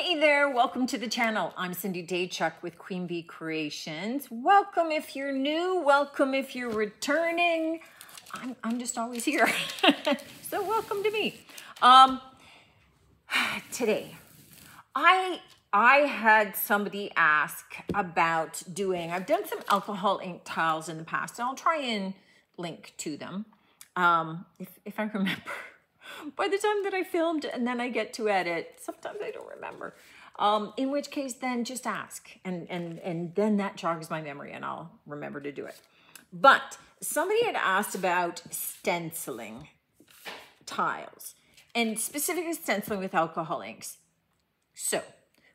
Hey there, welcome to the channel. I'm Cindy Daychuk with Queen Bee Creations. Welcome if you're new, welcome if you're returning. I'm just always here, so welcome to me. Today, I had somebody ask about I've done some alcohol ink tiles in the past, and I'll try and link to them if I remember. By the time that I filmed and then I get to edit, sometimes I don't remember. In which case, then just ask, and then that jogs my memory, and I'll remember to do it. But somebody had asked about stenciling tiles, and specifically stenciling with alcohol inks. So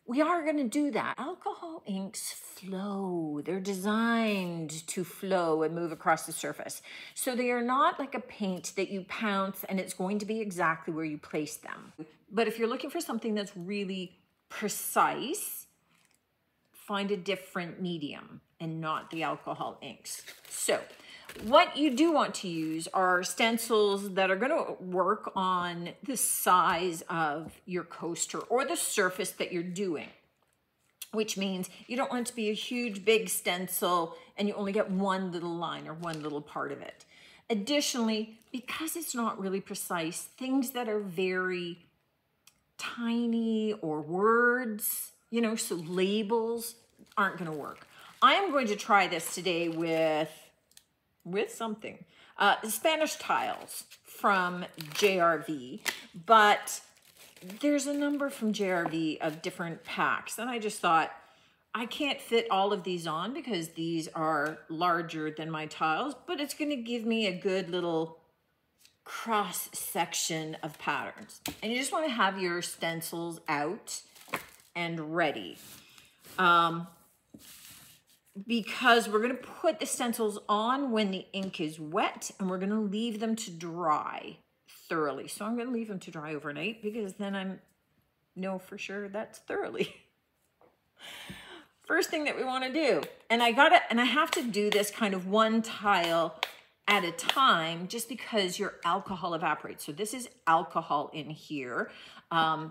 we are going to do that. Alcohol inks flow. They're designed to flow and move across the surface. So they are not like a paint that you pounce and it's going to be exactly where you place them. But if you're looking for something that's really precise, find a different medium and not the alcohol inks. So what you do want to use are stencils that are going to work on the size of your coaster or the surface that you're doing, which means you don't want it to be a huge big stencil and you only get one little line or one little part of it. Additionally, because it's not really precise, things that are very tiny or words, you know, so labels aren't going to work. I'm going to try this today with something. Spanish tiles from JRV, but there's a number from JRV of different packs, and I just thought I can't fit all of these on because these are larger than my tiles, but it's going to give me a good little cross section of patterns. And you just want to have your stencils out and ready. Because we're going to put the stencils on when the ink is wet, and we're going to leave them to dry thoroughly. So I'm going to leave them to dry overnight because then I know for sure that's thoroughly. First thing that we want to do, and I have to do this kind of one tile at a time just because your alcohol evaporates. So this is alcohol in here,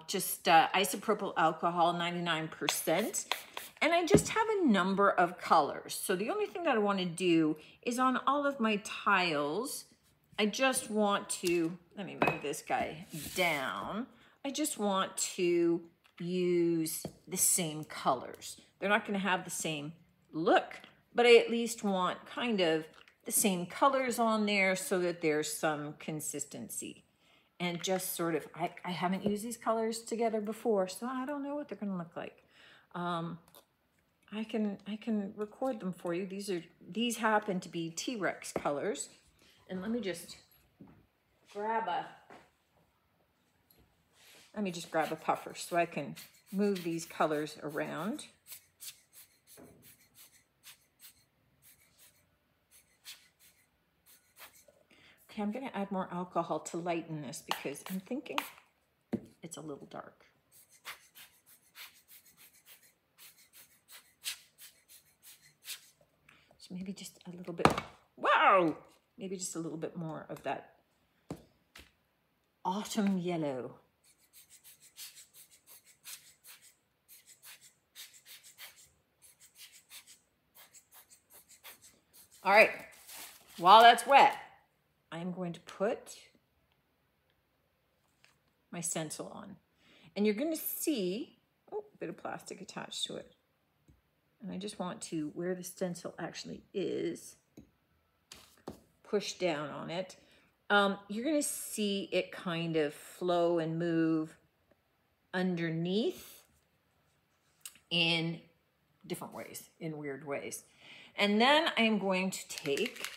just isopropyl alcohol, 99%. And I just have a number of colors. So the only thing that I want to do is on all of my tiles, I just want to, let me move this guy down. I just want to use the same colors. They're not going to have the same look, but I at least want kind of the same colors on there so that there's some consistency. And just sort of, I haven't used these colors together before, so I don't know what they're going to look like. I can record them for you. These happen to be T-Rex colors. And let me just grab a puffer so I can move these colors around. Okay, I'm going to add more alcohol to lighten this because I'm thinking it's a little dark. So maybe just a little bit, wow! Maybe just a little bit more of that autumn yellow. All right, while that's wet, I'm going to put my stencil on. And you're going to see, oh, a bit of plastic attached to it. And I just want to, where the stencil actually is, push down on it. You're going to see it kind of flow and move underneath in different ways, in weird ways. And then I'm going to take,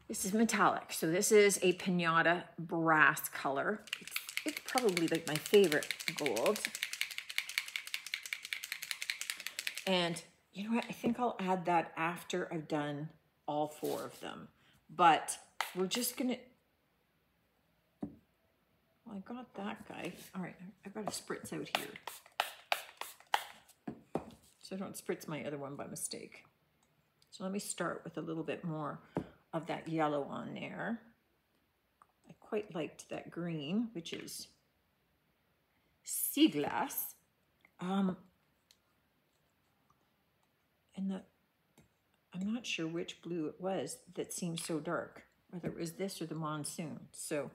this is metallic. So this is a Pinata brass color. It's probably like my favorite gold. And you know what? I think I'll add that after I've done all four of them. But we're just gonna, well, I got that guy. All right, I've got a spritz out here. So I don't spritz my other one by mistake. So let me start with a little bit more of that yellow on there. I quite liked that green, which is sea glass. And I'm not sure which blue it was that seemed so dark, whether it was this or the Monsoon. So,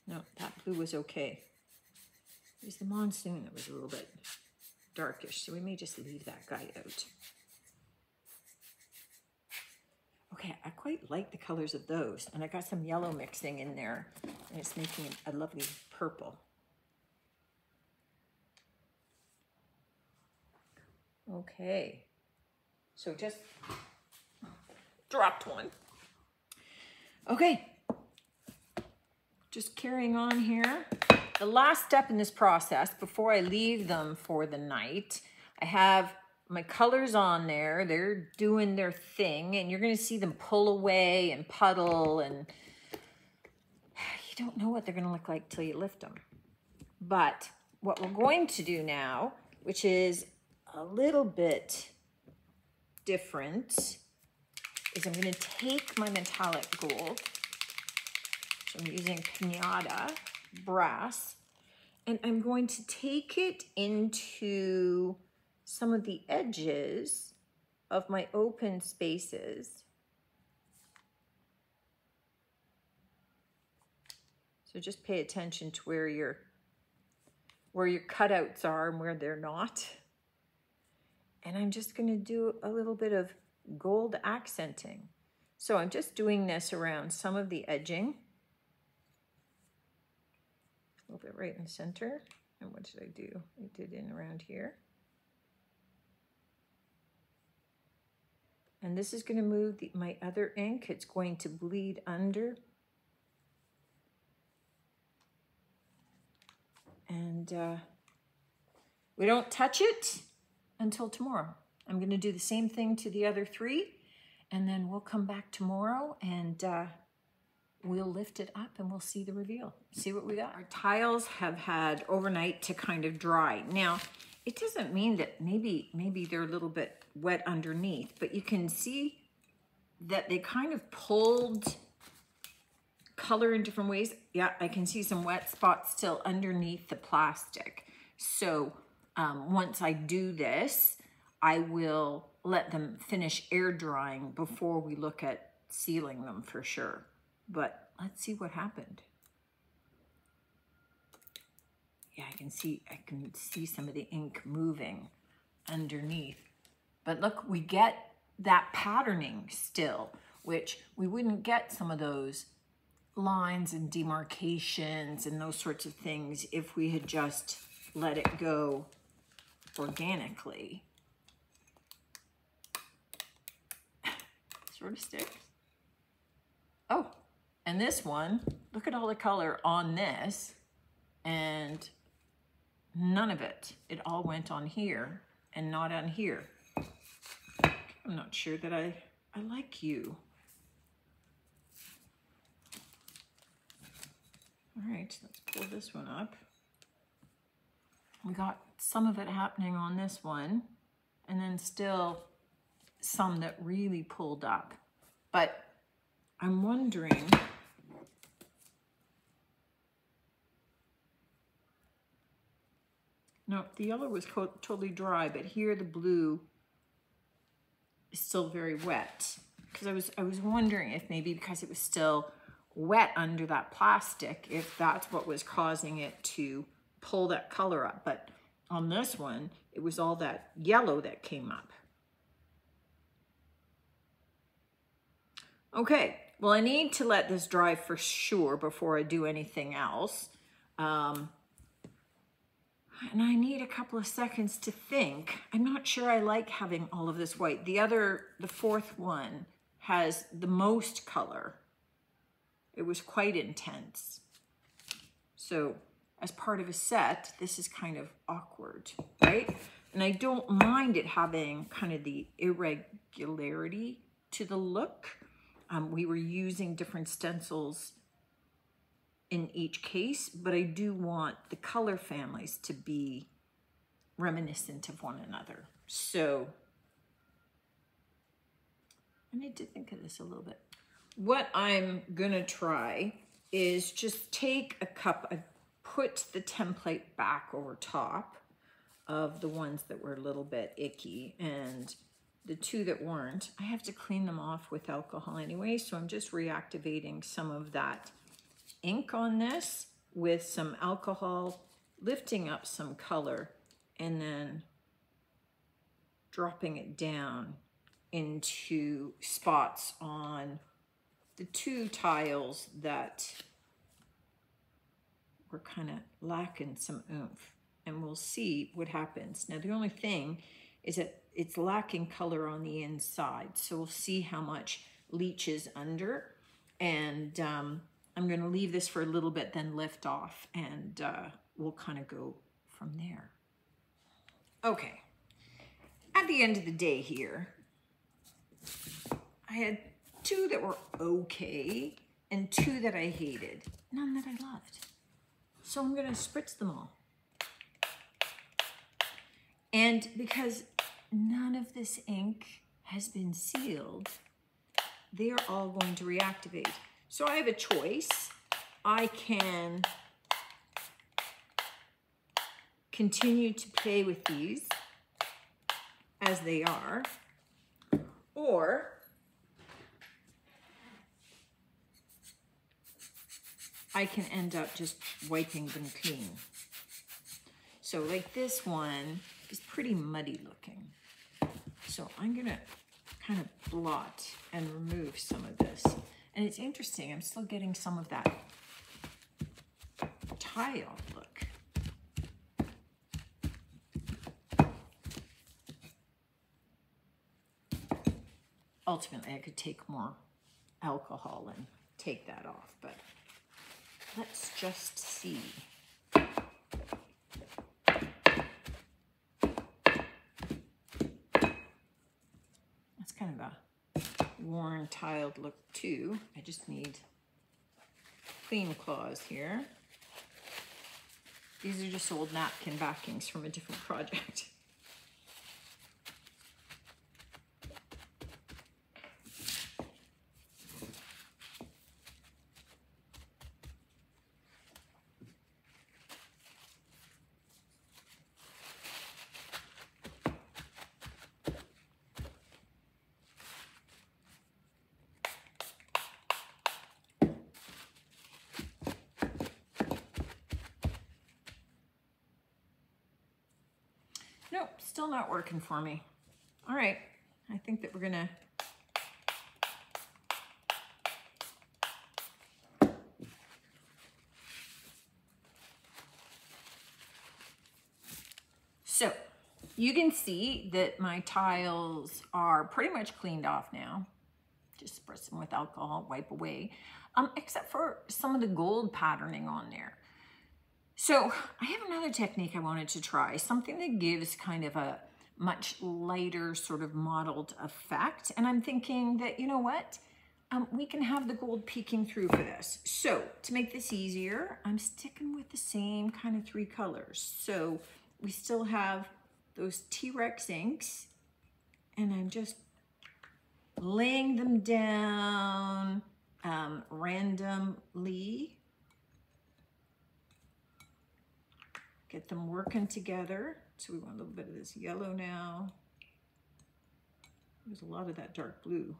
no, that blue was okay. It was the Monsoon that was a little bit darkish, so we may just leave that guy out. Okay, I quite like the colors of those, and I got some yellow mixing in there, and it's making a lovely purple. Okay, so just dropped one. Okay, just carrying on here. The last step in this process, before I leave them for the night, I have my colors on there. They're doing their thing, and you're gonna see them pull away and puddle, and you don't know what they're gonna look like till you lift them. But what we're going to do now, which is a little bit different, is I'm going to take my metallic gold, so I'm using Pinata brass, and I'm going to take it into some of the edges of my open spaces. So just pay attention to where your cutouts are and where they're not. And I'm just going to do a little bit of gold accenting. So I'm just doing this around some of the edging. A little bit right in the center. And what did I do? I did in around here. And this is going to move my other ink. It's going to bleed under. And we don't touch it until tomorrow. I'm going to do the same thing to the other three, and then we'll come back tomorrow and we'll lift it up and we'll see the reveal, see what we got. Our tiles have had overnight to kind of dry. Now, it doesn't mean that maybe they're a little bit wet underneath, but you can see that they kind of pulled color in different ways. Yeah, I can see some wet spots still underneath the plastic. So once I do this, I will let them finish air drying before we look at sealing them for sure. But let's see what happened. Yeah, I can see some of the ink moving underneath. But look, we get that patterning still, which we wouldn't get some of those lines and demarcations and those sorts of things if we had just let it go organically. Sort of sticks. Oh, and this one, look at all the color on this, and none of it. It all went on here and not on here. I'm not sure that I like you. All right, let's pull this one up. We got some of it happening on this one, and then still some that really pulled up. But I'm wondering, no, the yellow was totally dry, but here the blue is still very wet. Because I was wondering if maybe because it was still wet under that plastic, if that's what was causing it to pull that color up. But on this one, it was all that yellow that came up. Okay, well, I need to let this dry for sure before I do anything else. And I need a couple of seconds to think. I'm not sure I like having all of this white. The fourth one has the most color. It was quite intense. So as part of a set, this is kind of awkward, right? And I don't mind it having kind of the irregularity to the look. We were using different stencils in each case, but I do want the color families to be reminiscent of one another. So I need to think of this a little bit. What I'm gonna try is just take a cup, put the template back over top of the ones that were a little bit icky, and the two that weren't, I have to clean them off with alcohol anyway, so I'm just reactivating some of that ink on this with some alcohol, lifting up some color, and then dropping it down into spots on the two tiles that were kind of lacking some oomph. And we'll see what happens. Now, the only thing is that it's lacking color on the inside. So we'll see how much leaches under. And I'm going to leave this for a little bit, then lift off, and we'll kind of go from there. Okay. At the end of the day here, I had two that were okay and two that I hated, none that I loved. So I'm going to spritz them all. And because none of this ink has been sealed, they are all going to reactivate. So I have a choice. I can continue to play with these as they are, or I can end up just wiping them clean. So like this one is pretty muddy looking. So I'm gonna kind of blot and remove some of this. And it's interesting, I'm still getting some of that tile look. Ultimately, I could take more alcohol and take that off, but let's just see. That's kind of a worn, tiled look too. I just need clean claws here. These are just old napkin backings from a different project. Nope, still not working for me. All right, I think that we're gonna so you can see that my tiles are pretty much cleaned off now. Just spritz them with alcohol, wipe away, except for some of the gold patterning on there. So I have another technique I wanted to try, something that gives kind of a much lighter sort of mottled effect. And I'm thinking that, you know what, we can have the gold peeking through for this. So to make this easier, I'm sticking with the same kind of three colors. So we still have those T-Rex inks, and I'm just laying them down randomly. Get them working together. So we want a little bit of this yellow now. There's a lot of that dark blue.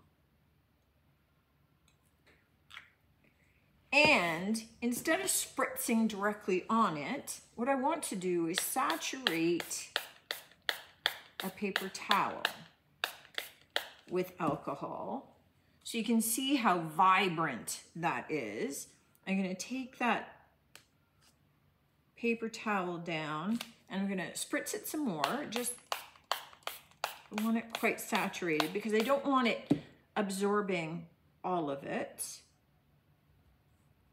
And instead of spritzing directly on it, what I want to do is saturate a paper towel with alcohol. So you can see how vibrant that is. I'm gonna take that paper towel down and I'm gonna spritz it some more. Just want it quite saturated because I don't want it absorbing all of it.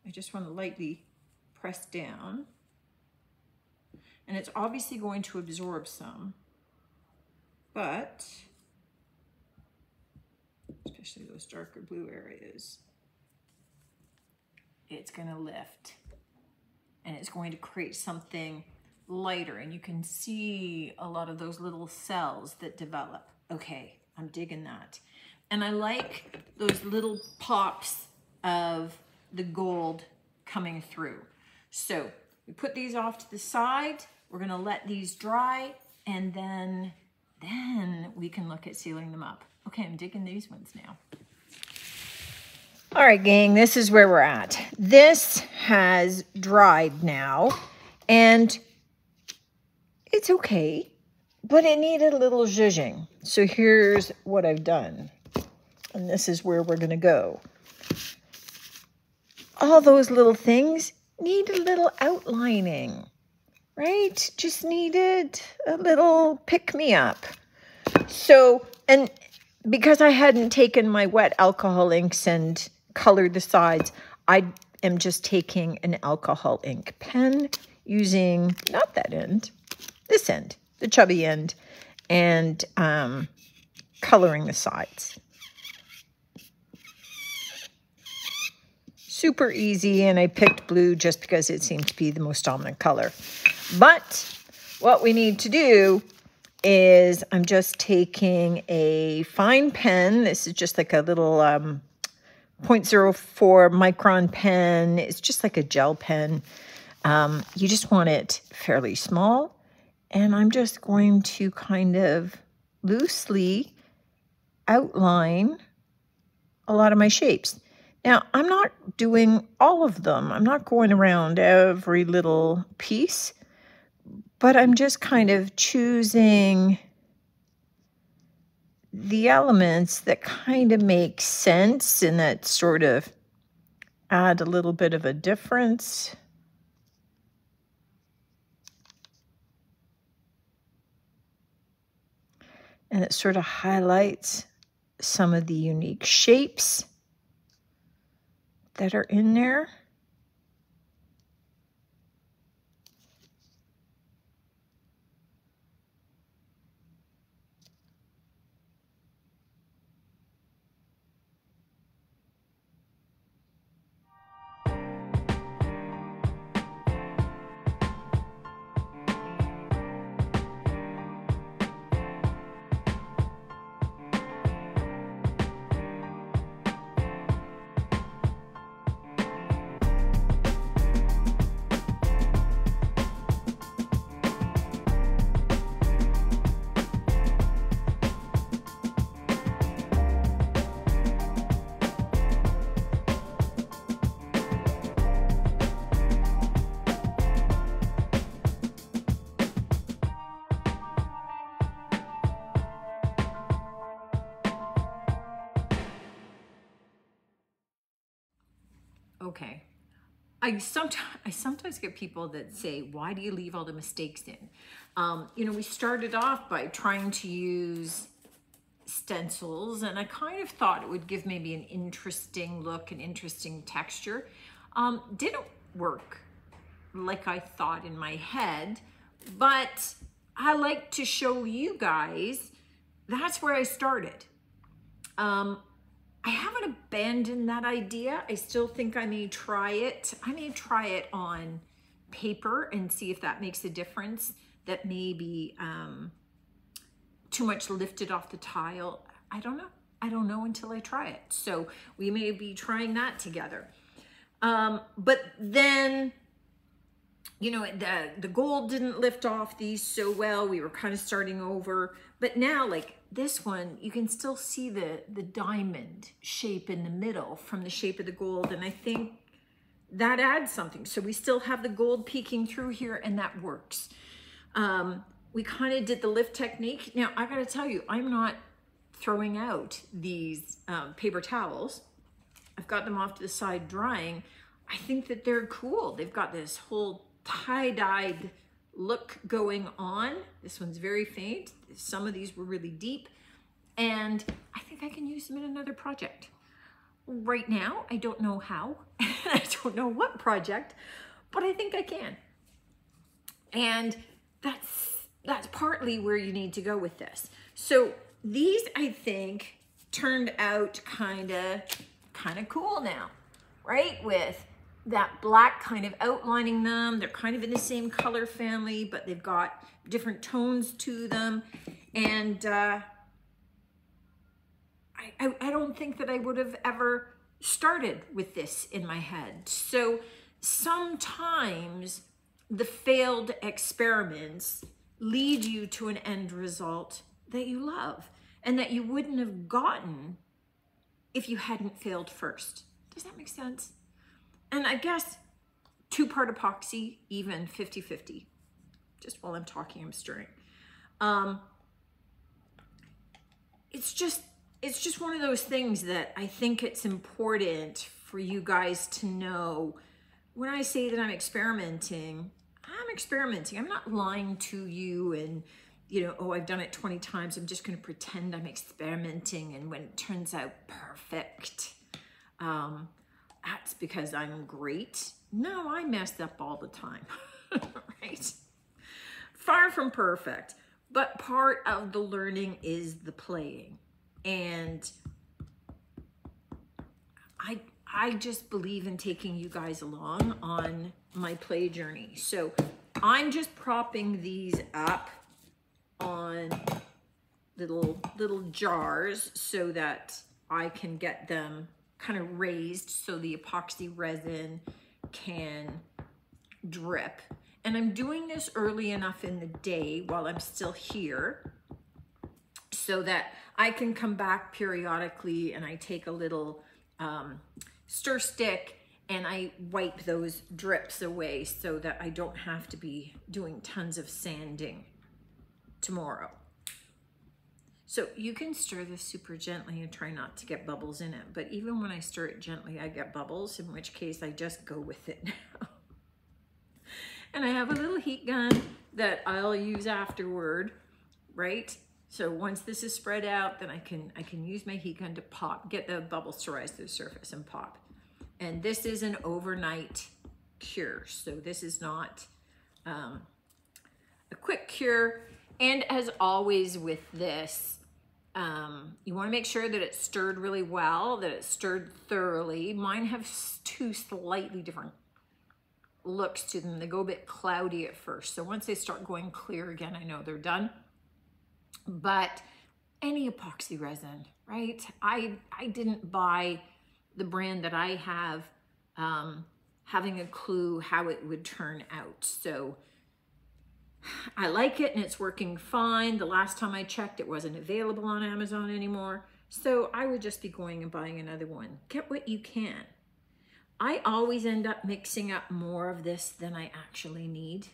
I just want to lightly press down. And it's obviously going to absorb some, but especially those darker blue areas, it's going to lift and it's going to create something lighter, and you can see a lot of those little cells that develop. Okay, I'm digging that. And I like those little pops of the gold coming through. So we put these off to the side. We're gonna let these dry, and then we can look at sealing them up. Okay, I'm digging these ones now. All right, gang, this is where we're at. This has dried now, and it's okay, but it needed a little zhuzhing. So here's what I've done, and this is where we're gonna go. All those little things need a little outlining, right? Just needed a little pick-me-up. So, and because I hadn't taken my wet alcohol inks and colored the sides, I am just taking an alcohol ink pen using, not that end, this end, the chubby end, and coloring the sides. Super easy, and I picked blue just because it seemed to be the most dominant color. But what we need to do is I'm just taking a fine pen. This is just like a little 0.04 micron pen. It's just like a gel pen. You just want it fairly small. And I'm just going to kind of loosely outline a lot of my shapes. Now, I'm not doing all of them. I'm not going around every little piece, but I'm just kind of choosing the elements that kind of make sense and that sort of add a little bit of a difference. And it sort of highlights some of the unique shapes that are in there. Okay. I sometimes get people that say, why do you leave all the mistakes in? You know, we started off by trying to use stencils, and I kind of thought it would give maybe an interesting look, an interesting texture. Didn't work like I thought in my head, but I like to show you guys that's where I started. I haven't abandoned that idea. I still think I may try it. I may try it on paper and see if that makes a difference. That may be too much lifted off the tile. I don't know. I don't know until I try it. So we may be trying that together. But then, you know, the gold didn't lift off these so well. We were kind of starting over. But now, like this one, you can still see the diamond shape in the middle from the shape of the gold. And I think that adds something. So we still have the gold peeking through here, and that works. We kind of did the lift technique. Now, I got to tell you, I'm not throwing out these paper towels. I've got them off to the side drying. I think that they're cool. They've got this whole tie-dyed look going on. This one's very faint. Some of these were really deep, and I think I can use them in another project. Right now, I don't know how, and I don't know what project, but I think I can. And that's partly where you need to go with this. So these, I think, turned out kind of cool now, right? With that black kind of outlining them. They're kind of in the same color family, but they've got different tones to them. And I don't think that I would have ever started with this in my head. So sometimes the failed experiments lead you to an end result that you love and that you wouldn't have gotten if you hadn't failed first. Does that make sense? And I guess 2-part epoxy, even 50-50. Just while I'm talking, I'm stirring. It's just one of those things that I think it's important for you guys to know. When I say that I'm experimenting, I'm experimenting. I'm not lying to you and, you know, oh, I've done it 20 times. I'm just going to pretend I'm experimenting. And when it turns out perfect, that's because I'm great. No, I mess up all the time, right? Far from perfect, but part of the learning is the playing. And I just believe in taking you guys along on my play journey. So I'm just propping these up on little jars so that I can get them kind of raised so the epoxy resin can drip. And I'm doing this early enough in the day while I'm still here so that I can come back periodically and I take a little stir stick and I wipe those drips away so that I don't have to be doing tons of sanding tomorrow. So you can stir this super gently and try not to get bubbles in it. But even when I stir it gently, I get bubbles, in which case I just go with it now. And I have a little heat gun that I'll use afterward, right? So once this is spread out, then I can use my heat gun to pop, get the bubbles to rise to the surface and pop. And this is an overnight cure. So this is not a quick cure. And as always with this, you want to make sure that it's stirred really well, that it's stirred thoroughly. Mine have 2 slightly different looks to them. They go a bit cloudy at first. So once they start going clear again, I know they're done. But any epoxy resin, right? I didn't buy the brand that I have having a clue how it would turn out. So I like it and it's working fine. The last time I checked, it wasn't available on Amazon anymore. So I would just be going and buying another one. Get what you can. I always end up mixing up more of this than I actually need.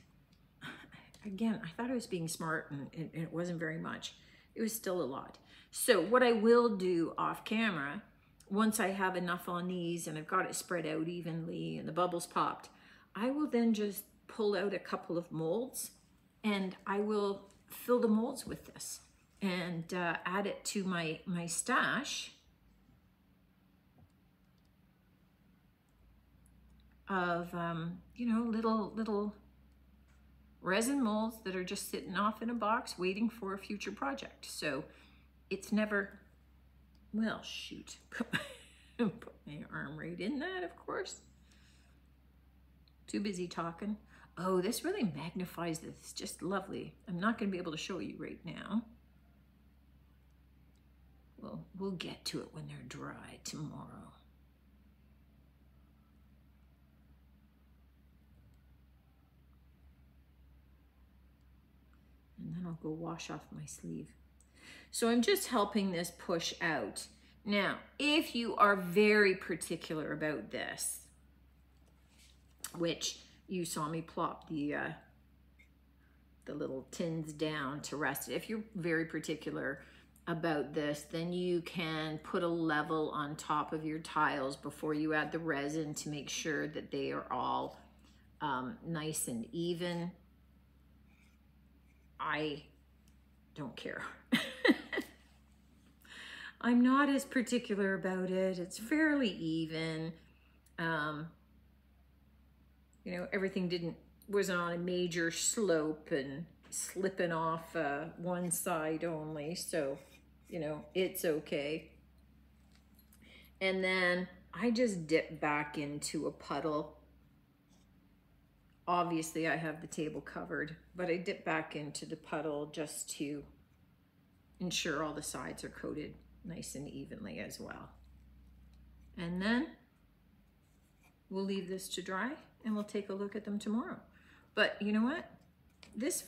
Again, I thought I was being smart and it wasn't very much. It was still a lot. So what I will do off camera, once I have enough on these and I've got it spread out evenly and the bubbles popped, I will then just pull out a couple of molds and I will fill the molds with this and add it to my stash of, you know, little resin molds that are just sitting off in a box waiting for a future project. So it's never, well, shoot, put my arm right in that, of course. Too busy talking. Oh, this really magnifies this. It's just lovely. I'm not going to be able to show you right now. Well, we'll get to it when they're dry tomorrow. And then I'll go wash off my sleeve. So I'm just helping this push out. Now, if you are very particular about this, which you saw me plop the little tins down to rest it. If you're very particular about this, then you can put a level on top of your tiles before you add the resin to make sure that they are all nice and even. I don't care. I'm not as particular about it. It's fairly even. You know, everything wasn't on a major slope and slipping off one side only. So, you know, it's okay. And then I just dip back into a puddle. Obviously I have the table covered, but I dip back into the puddle just to ensure all the sides are coated nice and evenly as well. And then we'll leave this to dry and we'll take a look at them tomorrow. But you know what? This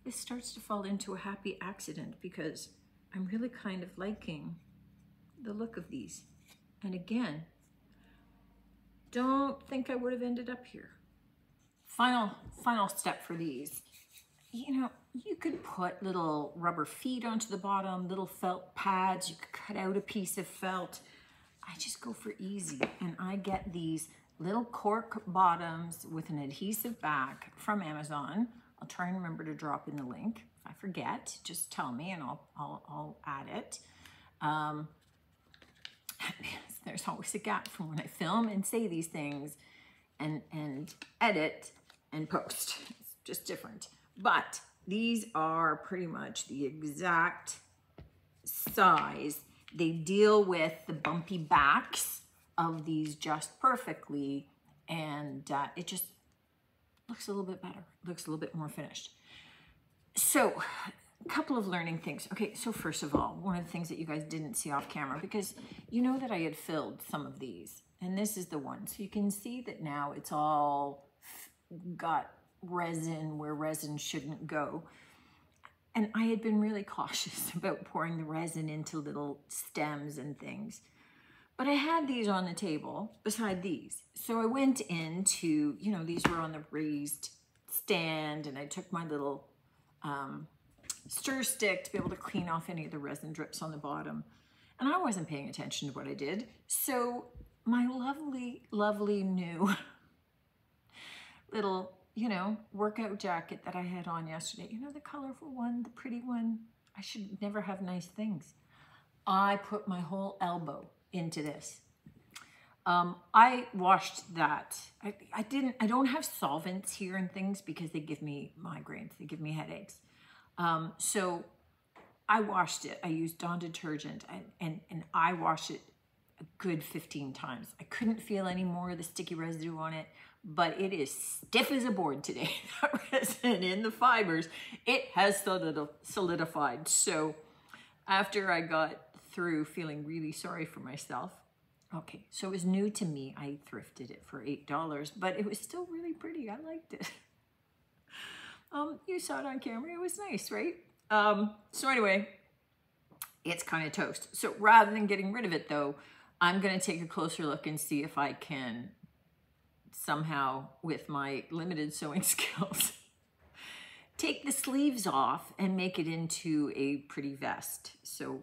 starts to fall into a happy accident because I'm really kind of liking the look of these. And again, don't think I would have ended up here. Final step for these. You know, you could put little rubber feet onto the bottom, little felt pads. You could cut out a piece of felt. I just go for easy, and I get these little cork bottoms with an adhesive back from Amazon. I'll try and remember to drop in the link. If I forget, just tell me and I'll add it. There's always a gap from when I film and say these things and edit and post. It's just different. But these are pretty much the exact size. They deal with the bumpy backs of these just perfectly, and it just looks a little bit better, looks a little bit more finished. So a couple of learning things. Okay, so first of all, one of the things that you guys didn't see off camera, because you know that I had filled some of these, and this is the one. So you can see that now it's all got resin where resin shouldn't go. And I had been really cautious about pouring the resin into little stems and things. But I had these on the table beside these. So I went into, you know, these were on the raised stand, and I took my little stir stick to be able to clean off any of the resin drips on the bottom. And I wasn't paying attention to what I did. So my lovely, lovely new little, you know, workout jacket that I had on yesterday, you know, the colorful one, the pretty one. I should never have nice things. I put my whole elbow into this. I washed that. I don't have solvents here and things because they give me migraines, they give me headaches. So I washed it. I used Dawn detergent and I washed it a good 15 times. I couldn't feel any more of the sticky residue on it, but it is stiff as a board today. That resin in the fibers, it has solidified. So after I got through feeling really sorry for myself, okay, so it was new to me. I thrifted it for $8, but it was still really pretty. I liked it. You saw it on camera. It was nice, right? So anyway, it's kind of toast. So rather than getting rid of it though, I'm going to take a closer look and see if I can somehow, with my limited sewing skills, take the sleeves off and make it into a pretty vest. So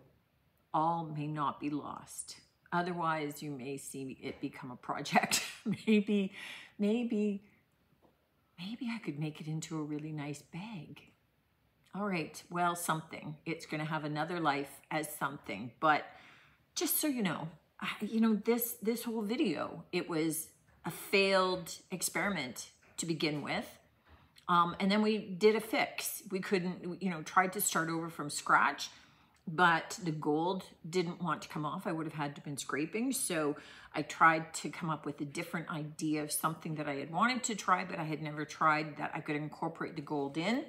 all may not be lost. Otherwise, you may see it become a project. Maybe I could make it into a really nice bag. All right, well, something. It's going to have another life as something. But just so you know, this whole video, it was a failed experiment to begin with. And then we did a fix. We couldn't, tried to start over from scratch, but the gold didn't want to come off. I would have had to have been scraping. So I tried to come up with a different idea of something that I had wanted to try, but I had never tried, that I could incorporate the gold in.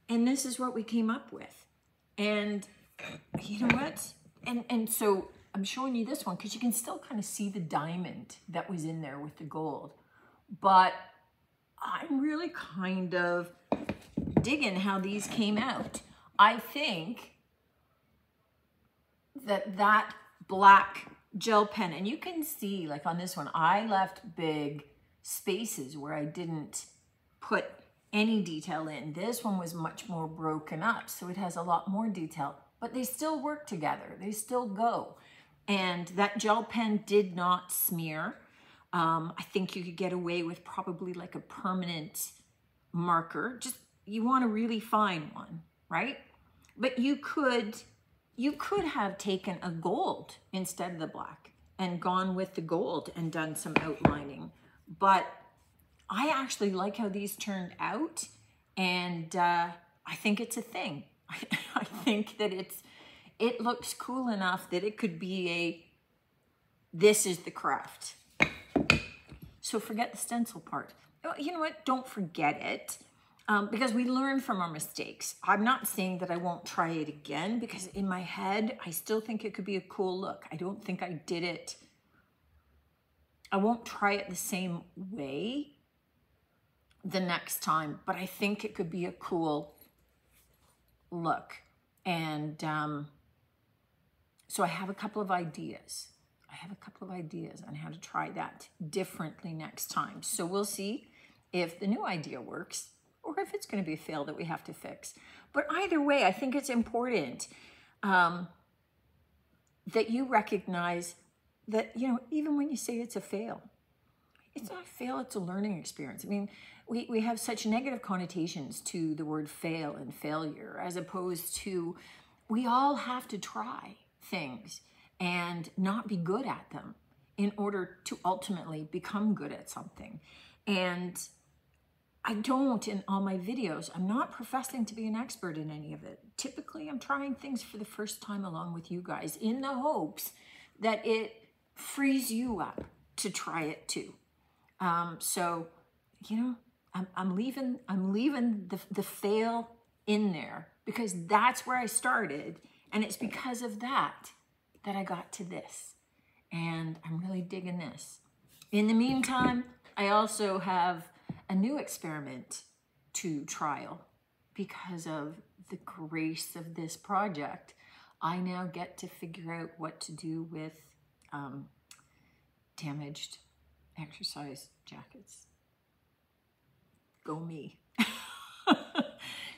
And this is what we came up with. And you know what? And so I'm showing you this one because you can still kind of see the diamond that was in there with the gold. But I'm really kind of digging how these came out. I think that black gel pen, and you can see like on this one, I left big spaces where I didn't put any detail in. This one was much more broken up, so it has a lot more detail, but they still work together. They still go. And that gel pen did not smear. I think you could get away with probably like a permanent marker. Just, you want a really fine one, right? But you could have taken a gold instead of the black and gone with the gold and done some outlining. But I actually like how these turned out, and I think it's a thing. I think that it looks cool enough that it could be this is the craft. So forget the stencil part. You know what? Don't forget it, because we learn from our mistakes. I'm not saying that I won't try it again, because in my head, I still think it could be a cool look. I don't think I did it I won't try it the same way the next time, but I think it could be a cool look. And so I have a couple of ideas. On how to try that differently next time. So we'll see if the new idea works or if it's going to be a fail that we have to fix. But either way, I think it's important that you recognize that, you know, even when you say it's a fail, it's not a fail, it's a learning experience. I mean, we have such negative connotations to the word fail and failure, as opposed to we all have to try things and not be good at them in order to ultimately become good at something. And I don't, in all my videos, I'm not professing to be an expert in any of it. Typically, I'm trying things for the first time along with you guys in the hopes that it frees you up to try it too. So, you know, I'm leaving the fail in there because that's where I started. And it's because of that I got to this. And I'm really digging this. In the meantime, I also have a new experiment to trial because of the grace of this project. I now get to figure out what to do with damaged exercise jackets. Go me.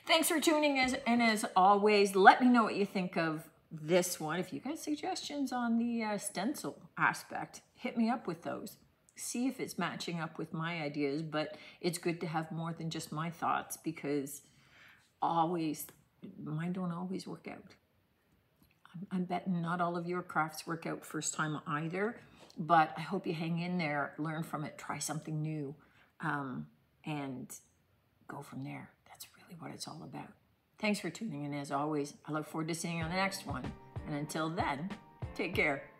Thanks for tuning in, and as always, let me know what you think of this one. If you got suggestions on the stencil aspect, hit me up with those. See if it's matching up with my ideas, but it's good to have more than just my thoughts because mine don't always work out. I'm betting not all of your crafts work out first time either, but I hope you hang in there, learn from it, try something new, and go from there. That's really what it's all about. Thanks for tuning in as always. I look forward to seeing you on the next one. And until then, take care.